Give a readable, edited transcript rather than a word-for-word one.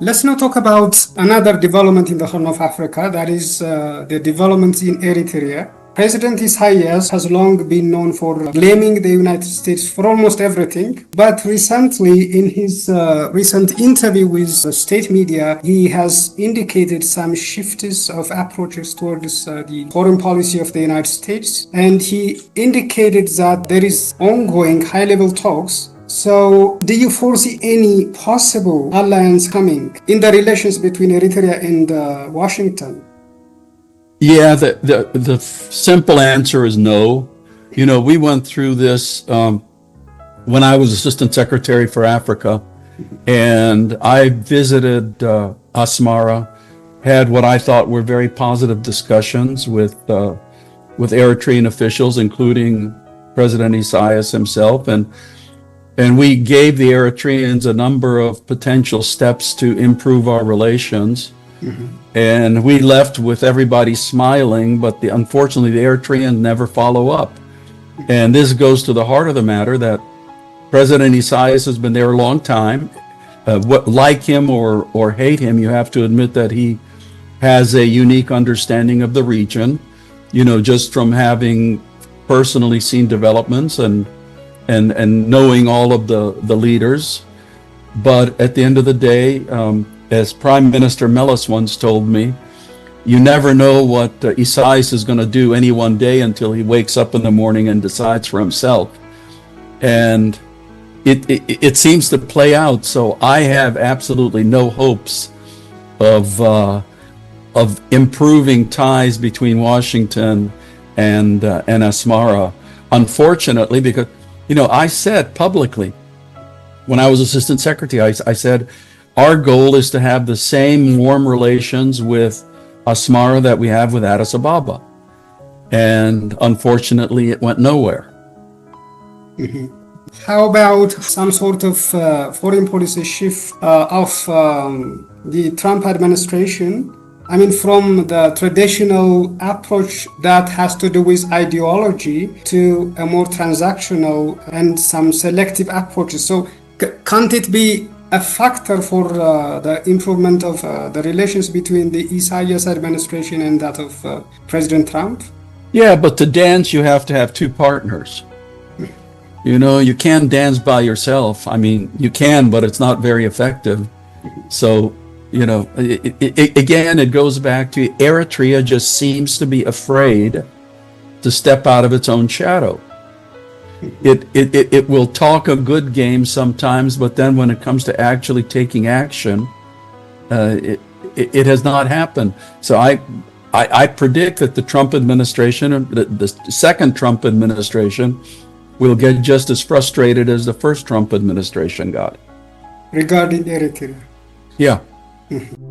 Let's now talk about another development in the Horn of Africa, that is the developments in Eritrea. President Isaias has long been known for blaming the United States for almost everything, but recently in his recent interview with the state media, he has indicated some shifts of approaches towards the foreign policy of the United States, and he indicated that there is ongoing high-level talks. So, do you foresee any possible alliance coming in the relations between Eritrea and Washington? Yeah, the simple answer is no. You know, we went through this when I was Assistant Secretary for Africa, and I visited Asmara, had what I thought were very positive discussions with Eritrean officials, including President Isaias himself, and we gave the Eritreans a number of potential steps to improve our relations. Mm-hmm. And we left with everybody smiling, but unfortunately the Eritreans never follow up. And this goes to the heart of the matter that President Isaias has been there a long time. Like him or hate him, you have to admit that he has a unique understanding of the region, you know, just from having personally seen developments and knowing all of the leaders. But at the end of the day, as Prime Minister Meles once told me, you never know what Isaias is going to do any one day until he wakes up in the morning and decides for himself. And it seems to play out. So I have absolutely no hopes of improving ties between Washington and Asmara. Unfortunately, because, you know, I said publicly when I was Assistant Secretary, I said, our goal is to have the same warm relations with Asmara that we have with Addis Ababa. And unfortunately, it went nowhere. Mm-hmm. How about some sort of foreign policy shift of the Trump administration? I mean, from the traditional approach that has to do with ideology to a more transactional and some selective approaches. So can't it be a factor for the improvement of the relations between the Isaias administration and that of President Trump? Yeah, but to dance, you have to have two partners. You know, you can't dance by yourself. I mean, you can, but it's not very effective. So, you know, again, it goes back to Eritrea just seems to be afraid to step out of its own shadow. It will talk a good game sometimes, but then when it comes to actually taking action, it has not happened. So I predict that the Trump administration, the second Trump administration, will get just as frustrated as the first Trump administration got. Regarding Eritrea? Yeah. Mm-hmm.